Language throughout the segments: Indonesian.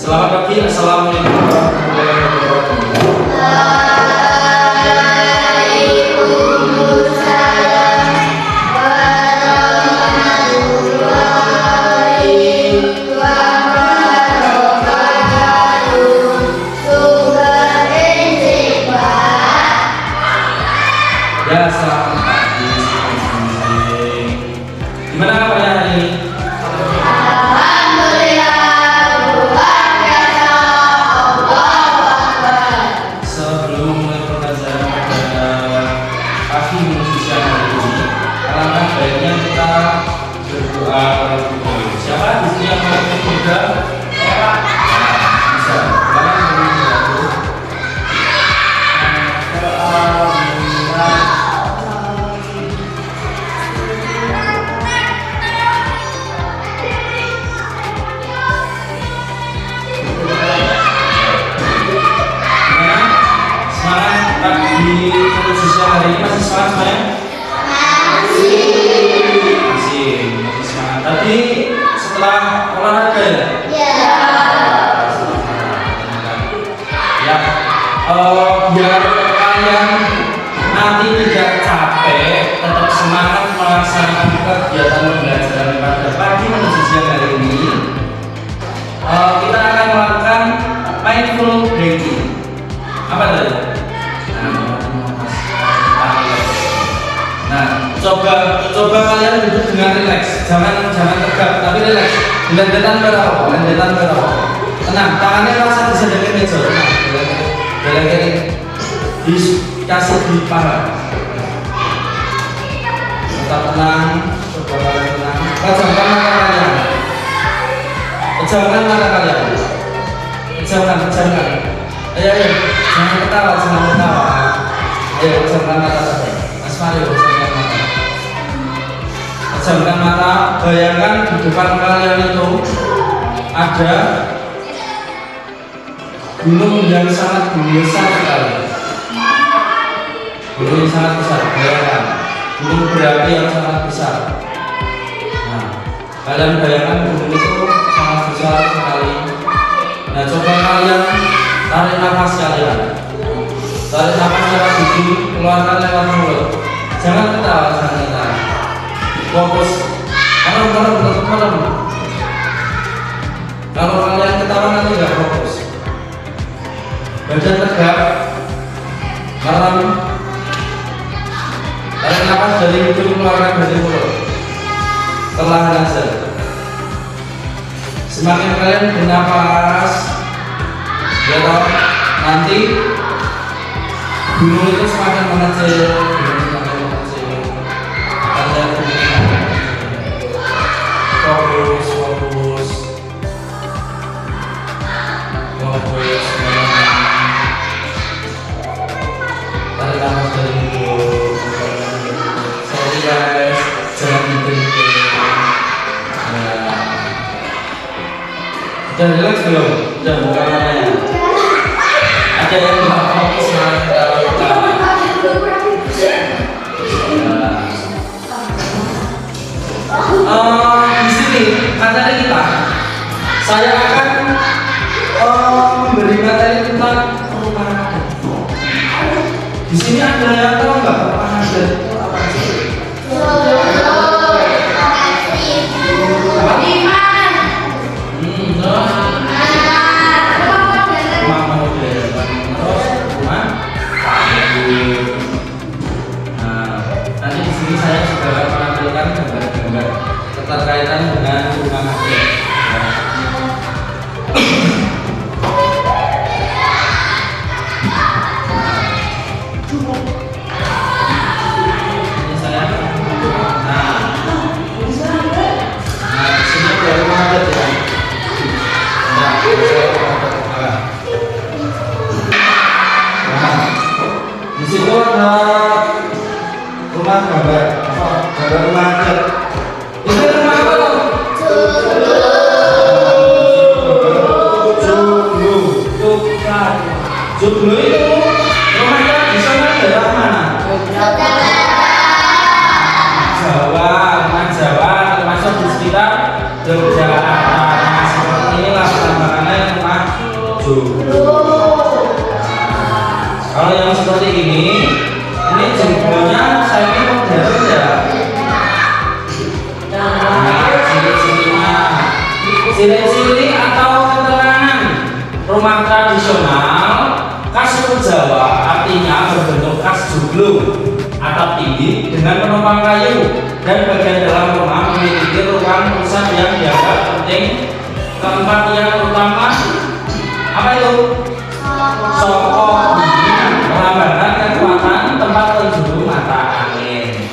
Selamat pagi, assalamualaikum warahmatullahi wabarakatuh. Ya, selamat pagi masing-masing. Gimana kabarnya hari ini? Sebelum mulai pelajaran pada pagi menuju siang hari ini, alangkah baiknya kita berdoa terlebih dahulu. Siapa di sini yang mau berdoa? Bisa. Kalian boleh berdoa. Di sosial hari ini masih semangat semuanya? Masih semangat. Tadi setelah olahraga ya? Ya. Biar kalian nanti tidak capek, tetap semangat melaksanakan kegiatan pembelajaran pada pagi menuju siang hari ini. Kita akan melakukan mindful breathing. Apa tadi? Nah, coba kalian duduk dengan rileks, jangan tegak, tapi rileks. Lendetan berapa? Tenang, tangannya rasa disedekatkan meja. Belakang dikasih di paha. Tetap tenang, coba kalian tenang. Pejamkan mata kalian. Pejamkan. Ayo, jangan ketawa. Ayo, pejamkan mata saja. Mas Mario, pejamkan mata. Bayangkan di depan kalian itu ada gunung yang sangat besar sekali. Gunung yang sangat besar. Bayangkan gunung berapi yang sangat besar. Nah, kalian bayangkan gunung itu sangat besar sekali. Nah, coba kalian tarik nafas kalian. Tarik nafas lewat hidung, keluarkan lewat mulut. Jangan ketawa. Fokus. Merem. Kalau kalian ketawa nanti nggak fokus. Badan tegak. Merem. Tarik nafas dari hidung, keluarkan dari mulut. Perlahan saja. Semakin kalian bernapas, ya toh, nanti gunung itu semakin mengecil. Kalian fokus. Tarik nafas dari hidung. Sorry guys, jangan gitu. Udah relax belum? Udah buka matanya. Ada yang nggak fokus di sini materi kita, saya akan memberi materi tentang perubahan adat. Di sini ada yang tahu nggak perubahan adat itu apa sih? Nanti di sini saya juga akan menampilkan gambar-gambar keterkaitan dengan rumah adat. Ini saya. Di sini ada rumah adat ya. Di situ ada rumah gambar rumah adat. Itu rumah apa tuh? Joglo itu rumahnya di sana daerah mana? Jawa, termasuk di sekitar Yogyakarta. Nah, seperti inilah penampakannya rumah Ciri-ciri atau keterangan rumah tradisional khas suku Jawa artinya berbentuk khas joglo atap tinggi dengan penopang kayu dan bagian dalam rumah memiliki ruang pusat yang dianggap penting. Keempat yang utama apa itu? Sokok melambangkan kekuatan tempat penjuru mata angin.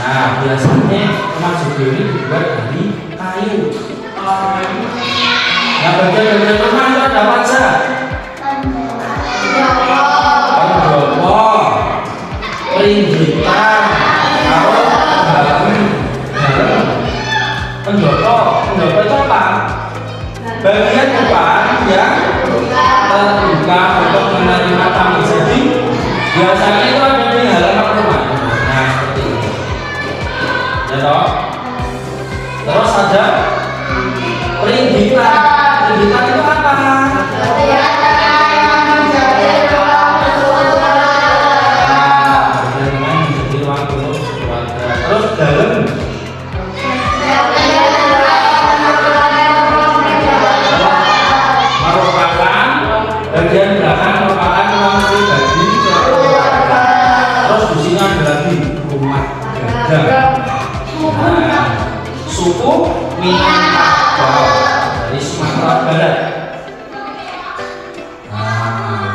Nah, biasanya rumah joglo ini dibuat dari kayu. Nah, bagian-bagian rumah itu ada apa saja? Pendopo, peringgitan, pendopo itu apa? Bagian depan yang terbuka untuk menerima tamu. Jadi biasanya itu ada di halaman rumah. Nah, seperti itu. Ya toh. Terus ada peringgitan. Peringgitan itu apa? Terus dalam merupakan bagian belakang merupakan ruang pribadi. Terus di sini ada lagi rumah dagang. Nah, suku Minangkabau dari Sumatera Barat. Nah,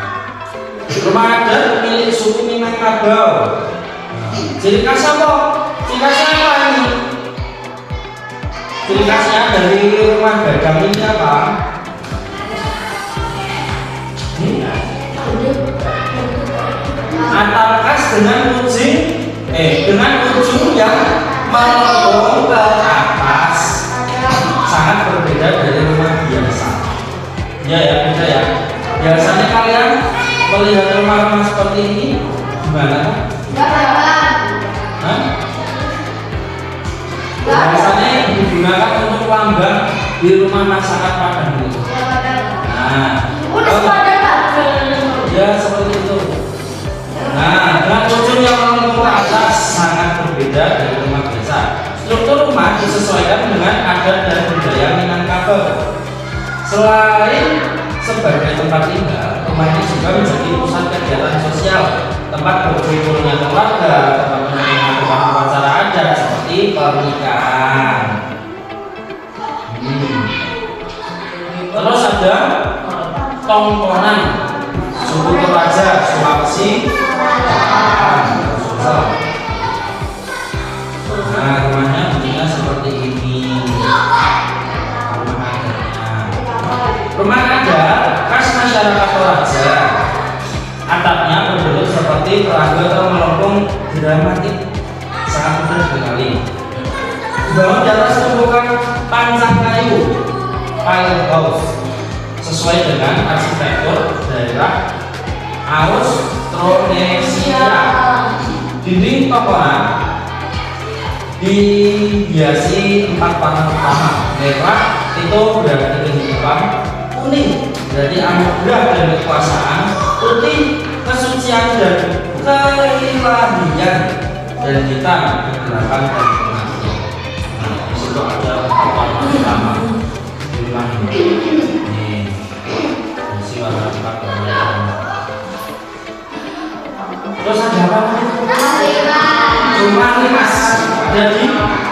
rumah adat milik suku Minangkabau. Ciri khas apa? Ciri khasnya apa ini? Ciri khasnya dari rumah dagang ini apa? Atap khas dengan ujung yang melengkung ke atas, sangat berbeda dari rumah biasa. Ya, beda ya. Biasanya kalian melihat rumah-rumah seperti ini gimana? Biasanya digunakan untuk lambang di rumah masyarakat Padang itu. Nah, ya seperti itu. Nah, dengan ujung yang melengkung ke atas sangat berbeda dari rumah biasa. Struktur rumah disesuaikan dengan adat dan budaya Minangkabau. Selain sebagai tempat tinggal, rumah ini juga menjadi pusat kegiatan sosial, tempat berkumpulnya keluarga, tempat menerima upacara adat seperti pernikahan. Terus ada Tongkonan, suku Toraja, Sulawesi. Nah, rumahnya bentuknya seperti ini. Rumah adatnya. Rumah adat khas masyarakat Toraja. Atapnya berbentuk seperti perahu atau melengkung dramatik, sangat mudah sekali. Dibangun di atas tumpukan pancang kayu, pile house, sesuai dengan arsitektur daerah Austronesia. Dinding tongkonan dihiasi 4 warna utama. Merah itu berarti kehidupan, kuning berarti anugerah dan kekuasaan, putih kesucian dan keilahian, dan hitam kegelapan dan kematian. Nah, di situ ada 4 warna utama di rumah ini. Nih, isi warna 4 warna. Terus ada apa? Rumah limas ada di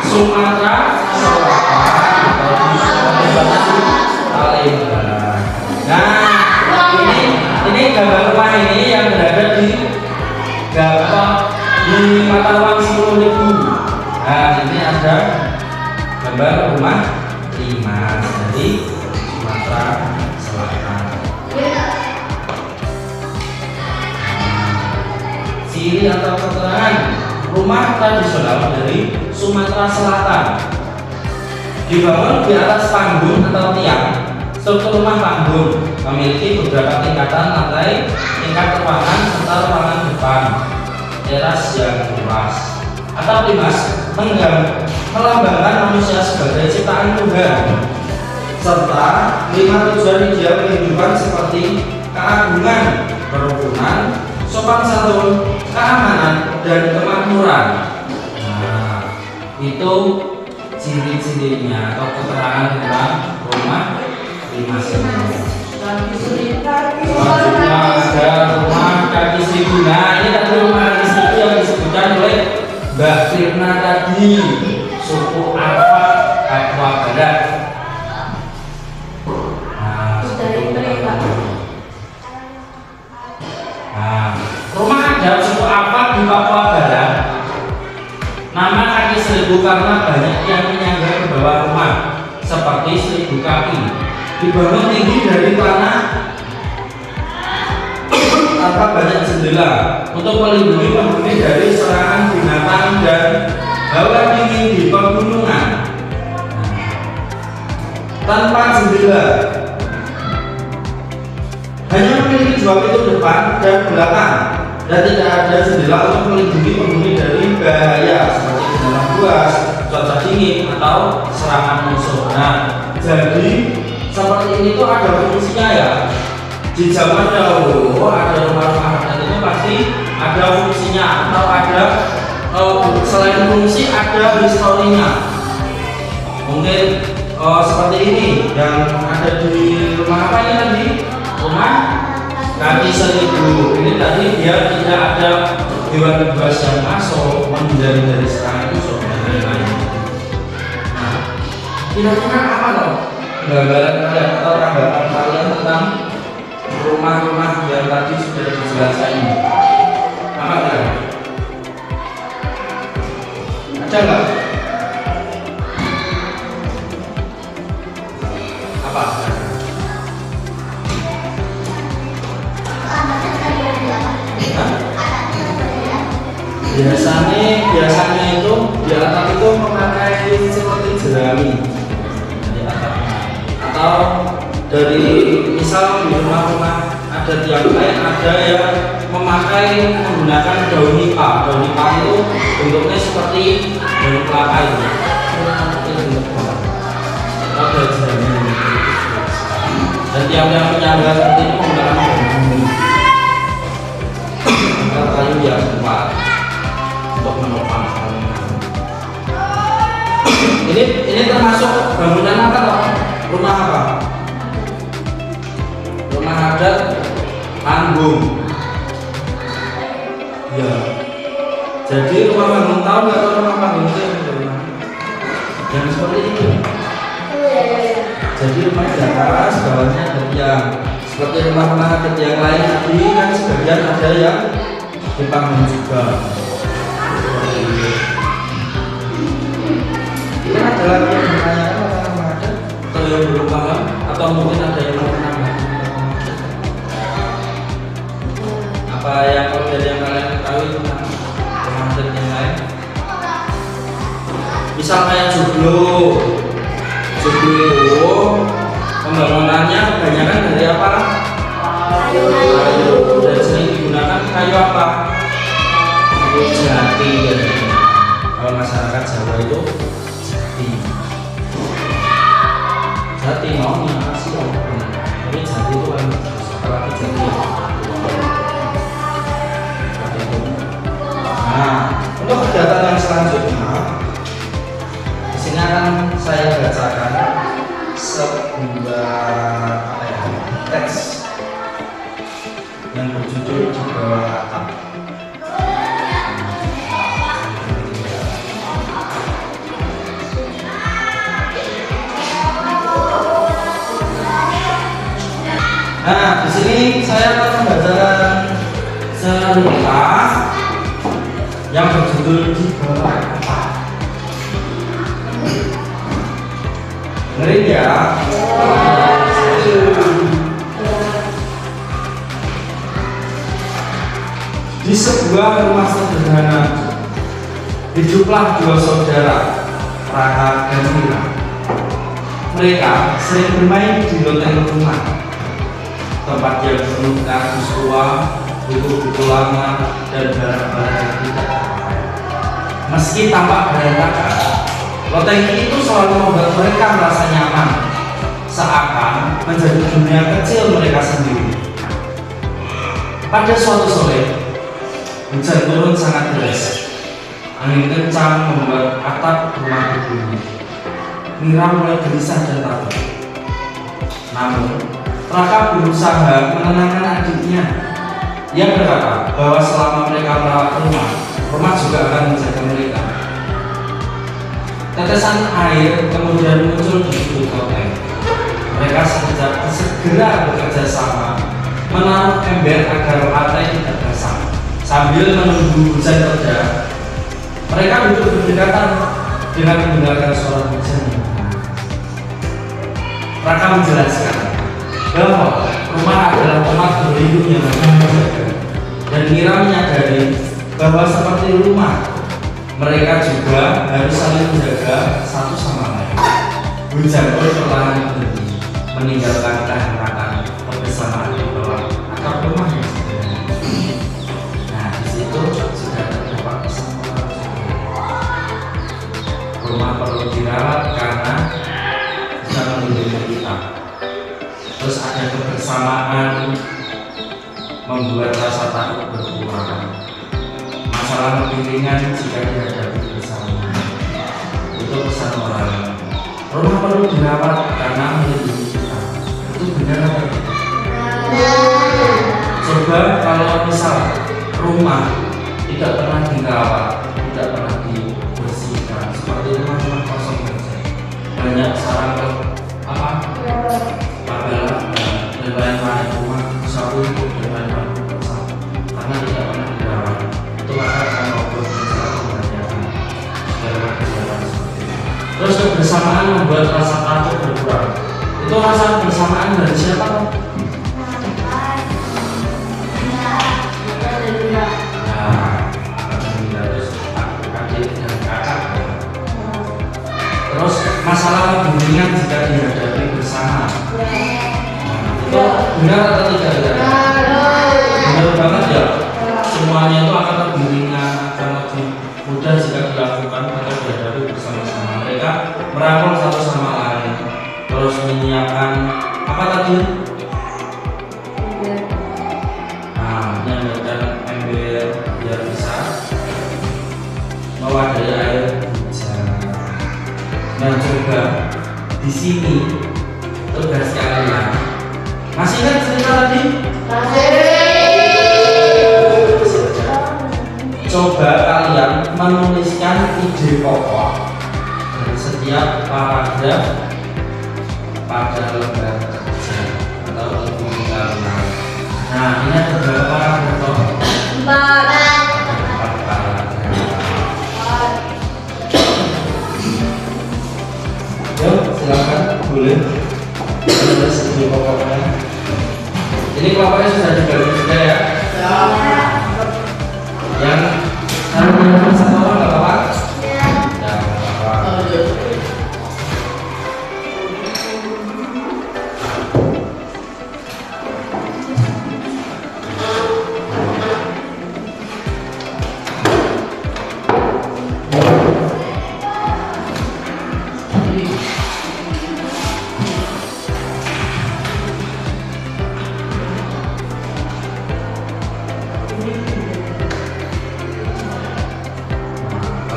Sumatera Selatan atau di Palembang. Nah, ini gambar rumah ini yang berada di mata uang 10.000. Nah, ini ada gambar rumah limas dari Sumatera Selatan. Ciri atau keterangan rumah tradisional dari Sumatera Selatan. Dibangun di atas panggung atau tiang. Struktur rumah panggung memiliki beberapa tingkatan lantai, tingkat ruangan serta ruangan depan, teras yang luas. Atap limas melambangkan manusia sebagai ciptaan Tuhan, serta 5 tujuan ideal kehidupan seperti keagungan, kerukunan, sopan santun, keamanan, dan kemakmuran. Nah, itu ciri-cirinya atau keterangan tentang karena banyak yang menyangga ke bawah rumah seperti 1000 kaki, dibangun tinggi dari tanah tanpa banyak jendela untuk melindungi penghuni dari serangan binatang dan hawa dingin di pegunungan. Tanpa jendela, hanya memiliki 2 pintu depan dan belakang, dan tidak ada jendela untuk melindungi penghuni dari bahaya seperti binatang buas, cuaca dingin, atau serangan musuh. Nah, jadi seperti ini tuh ada fungsinya ya. Di zaman dahulu ada rumah-rumah adat itu pasti ada fungsinya, atau ada selain fungsi ada historinya. Mungkin seperti ini yang ada di rumah apa ini tadi? Rumah kaki 1000. Ini tadi dia tidak ada hewan buas yang masuk menghindari dari serangan musuh dan lain-lain. Nah, kira-kira apa loh gambaran kalian atau tanggapan kalian tentang rumah-rumah yang tadi sudah dijelaskan ini? Apa kan? Ada nggak? Apa? Biasanya itu di atap itu memakai seperti jerami di atapnya, atau dari misal di rumah-rumah ada tiang lain ada yang menggunakan daun nipah. Daun nipah itu bentuknya seperti daun kelapa itu. Ada jerami. Dan tiang-tiang penyangga seperti ini menggunakan kayu yang kuat untuk menopang. Ini termasuk bangunan apa toh? Rumah apa? Rumah adat panggung. Ya. Jadi rumah panggung, tahu nggak rumah panggung itu yang seperti itu? Jadi rumah di atas, bawahnya ada tiang. Seperti rumah-rumah adat yang lain tadi kan sebagian ada yang di panggung juga. Ini adalah yang menanyakan orang adat atau yang belum paham, atau mungkin ada yang mau menambah apa yang dari yang kalian ketahui tentang rumah adat yang lain. Misal kayak joglo itu pembangunannya kebanyakan dari apa? Kayu. Dan sering digunakan kayu apa? Kayu jati. Kalau masyarakat Jawa itu jati maunya kasih tapi jati itu kan apalagi jati. Nah, untuk kegiatan yang selanjutnya di sini akan saya bacakan sebuah teks yang berjudul Di Bawah Atap. Nah, di sini saya akan membacakan cerita yang berjudul Di Bawah Atap. Ngeri ya. Di sebuah rumah sederhana hiduplah 2 saudara, Praha dan Mira. Mereka sering bermain di loteng rumah, tempat yang penuh kardus tua, buku-buku lama, dan barang-barang yang tidak terpakai. Meski tampak berantakan, loteng itu selalu membuat mereka merasa nyaman, seakan menjadi dunia kecil mereka sendiri. Pada suatu sore, hujan turun sangat deras. Angin kencang membuat atap rumah berbunyi. Mira mulai gelisah dan takut. Namun, Raka berusaha menenangkan adiknya. Ia berkata bahwa selama mereka merawat rumah juga akan menjaga mereka. Tetesan air kemudian muncul di sudut loteng. Mereka segera bekerja sama menaruh ember agar lantai tidak basah. Sambil menunggu hujan reda, mereka duduk berdekatan dengan mendengarkan suara hujan. Raka menjelaskan bahwa rumah adalah tempat berlindung yang menjaga, dan Mira menyadari bahwa seperti rumah, mereka juga harus saling menjaga satu sama lain. Hujan pun perlahan berhenti, meninggalkan kehangatan kebersamaan di bawah atap rumah yang sederhana. Nah, di situ sudah terdapat pesan moral. Rumah perlu dirawat karena bisa melindungi kita. Terus ada kebersamaan membuat rasa takut berkurang. Masalah lebih ringan jika dihadapi bersama. Itu pesan moral. Rumah perlu dirawat karena melindungi kita. Itu benar atau tidak? Coba kalau misal rumah tidak pernah dirawat, tidak pernah dibersihkan, seperti rumah-rumah kosong saja. Banyak sarang dan lain-lain, rumah sapu dan lain-lain karena tidak pernah dirawat. Itu akan membuat masalah kebanyakan dalam kegiatan seperti itu. Terus kebersamaan membuat rasa takut berkurang. Itu rasa kebersamaan dari siapa? Terus masalah hubungan jika dihadapi bersama. Itu benar atau tidak? Benar banget ya. Semuanya itu akan lebih ringan, akan lebih mudah jika dilakukan atau dihadapi bersama-sama. Mereka merangkul satu sama lain, terus menyiapkan apa tadi? Menyiapkan ember biar bisa mewadahi air hujan. Dan juga di sini tugas kalian. Masih ingat cerita tadi? Coba kalian menuliskan ide pokok dari setiap paragraf pada lembar kerja atau buku kalian. Nah, ini ada berapa paragraf? 4 paragraf. Yuk, silakan boleh menulis ide pokoknya. Ini kelompoknya sudah dibagi juga ya? Yang harus menyebut satu orang nggak apa-apa? Ya, nggak apa-apa.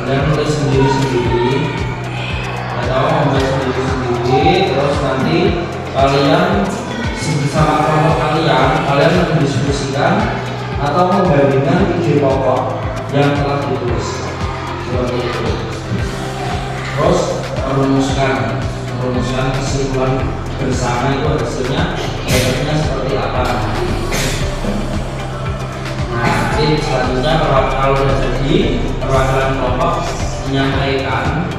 Kalian tulis sendiri-sendiri atau membuat sendiri-sendiri, terus nanti kalian bersama kelompok kalian mendiskusikan atau membandingkan ide pokok yang telah ditulis seperti itu. Terus merumuskan kesimpulan bersama itu hasilnya seperti apa. Nanti selanjutnya kalau sudah jadi perwakilan kelompok menyampaikan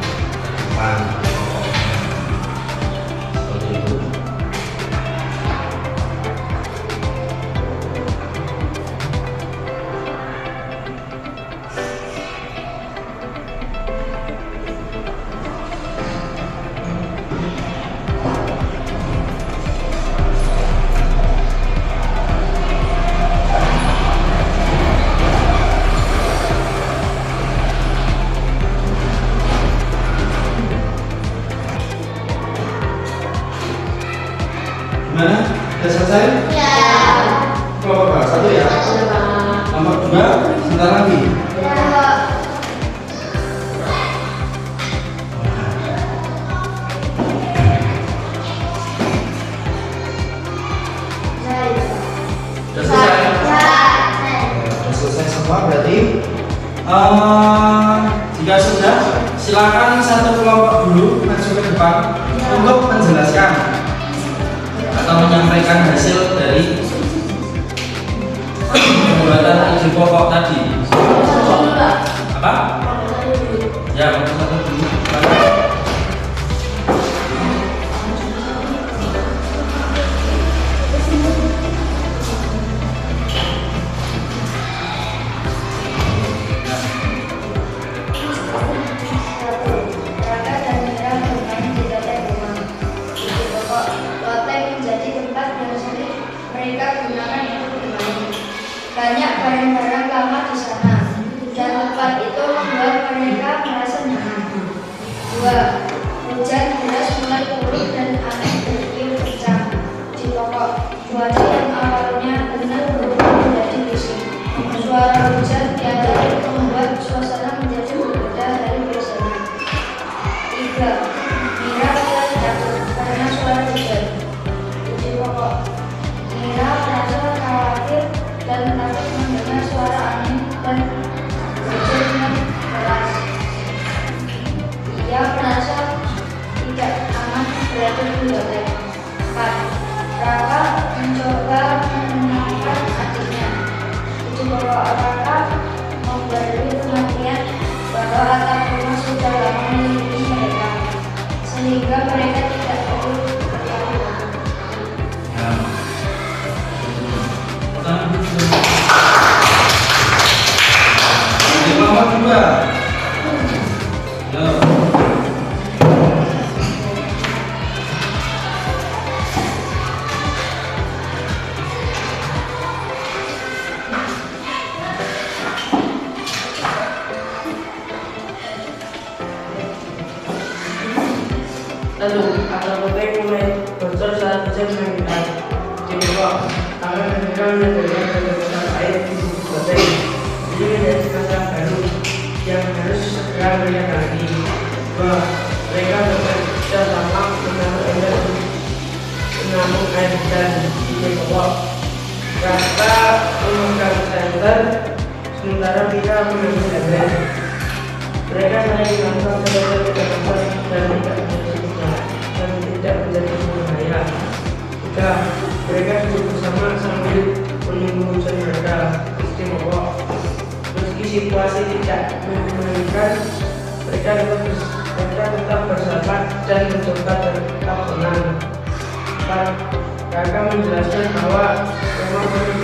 tentang seperti itu. Gimana? Sudah selesai? Ya. Kelompok berapa? 1 ya? Nomor 2, sebentar lagi? Ya. Sudah selesai? Sudah selesai semua berarti jika sudah, silakan satu kelompok dulu maju ke depan untuk menjelaskan atau menyampaikan hasil dari pembuatan ide pokok tadi. Apa? Ya, satu dulu. telah bisa menangkan Jawa karena mereka menyediakan keterbatasan air di sisi baterai. Ini menjadi masalah baru yang harus segera melihat lagi bahwa mereka bekerja sama menaruh ember untuk menampung air hujan di Jawa. Rata memegang senter, sementara kita mengambil ember. Mereka saling melakukan sebagai keterbatasan dan tidak menjadi berbahaya. Jika mereka duduk bersama sambil menunggu hujan mereka istimewa. Meski situasi tidak menyenangkan, mereka tetap bersahabat dan mencoba tetap tenang. Kakak menjelaskan bahwa memang perlu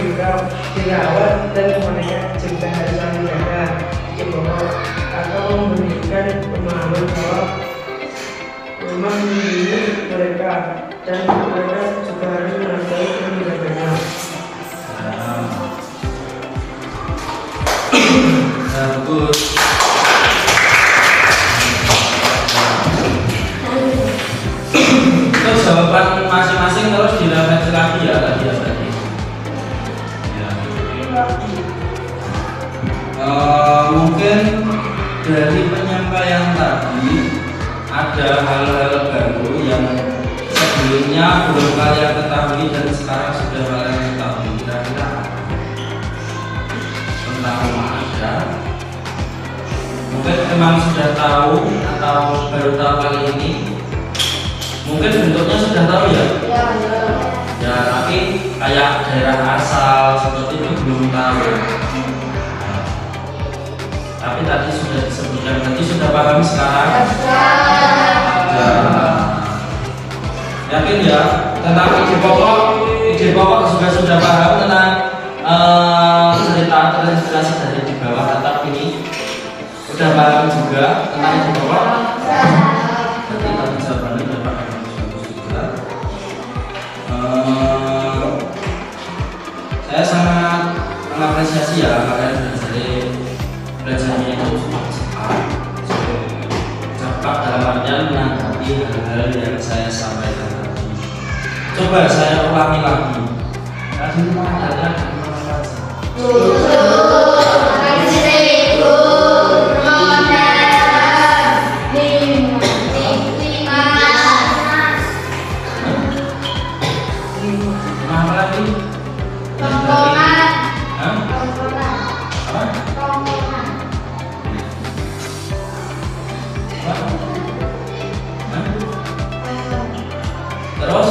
dirawat dan mereka juga harus saling jaga. Kakak memberikan pemahaman bahwa memang melindungi mereka dan mereka juga harus menghargai dan menjaganya. Bagus. Untuk jawaban masing-masing terus direfleksi lagi ya tadi ya tadi. Mungkin dari penyampaian tadi ada hal-hal baru yang sebelumnya belum kalian ketahui dan sekarang sudah kalian ketahui. Kira-kira tentang rumah aja. Mungkin memang sudah tahu atau baru tahu kali ini. Mungkin bentuknya sudah tahu ya. Ya, tapi kayak daerah asal seperti itu belum tahu. Tapi tadi sudah disebutkan, nanti sudah paham sekarang? Ya. Yakin ya? Tentang ide pokok juga sudah paham tentang cerita terinspirasi dari di bawah atap ini. Sudah paham juga tentang ide pokok? Berarti tadi jawabannya sudah paham juga. Saya sangat mengapresiasi ya kalian belajarnya itu cepat dalam artian menanggapi hal-hal yang saya sampaikan tadi. Coba saya ulangi lagi. Tadi mana ada terus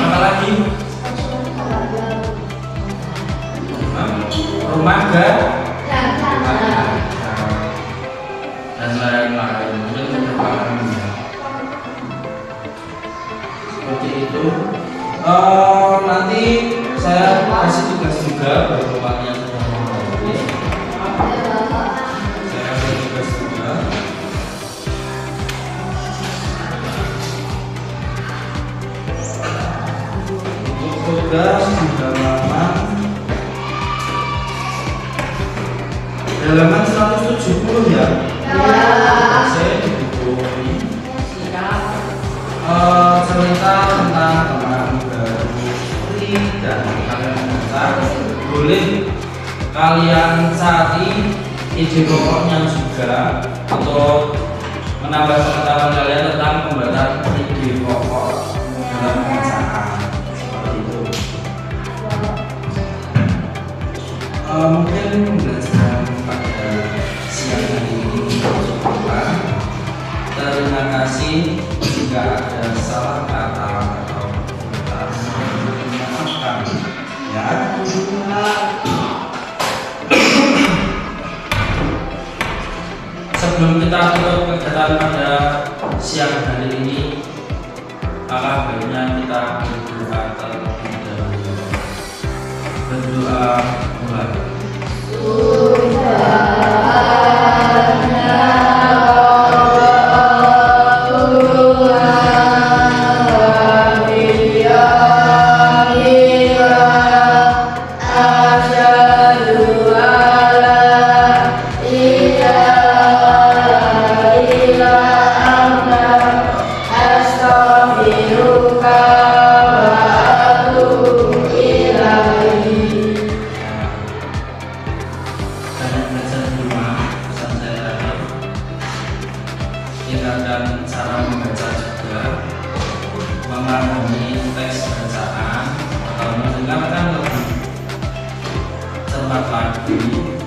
apa lagi? Rumah dan lain-lain. Mungkin seperti itu. Nanti saya kasih tugas juga buat bapak yang sudah mengetahui. Saya kasih tugas juga. Tugas di halaman 170 ya. Saya di buku ini cerita tentang teman baru dan kalian mendengar. Boleh kalian cari ide pokoknya juga untuk menambah pengetahuan kalian tentang pembuatan ide pokok dalam bacaan. Mungkin pembelajaran pada siang hari ini cukup. Terima kasih. Jika ada salah kata atau maafkan ya. Sebelum kita tutup kegiatan pada siang hari ini, maka baiknya kita berdoa terlebih dahulu. Berdoa mulai. As ini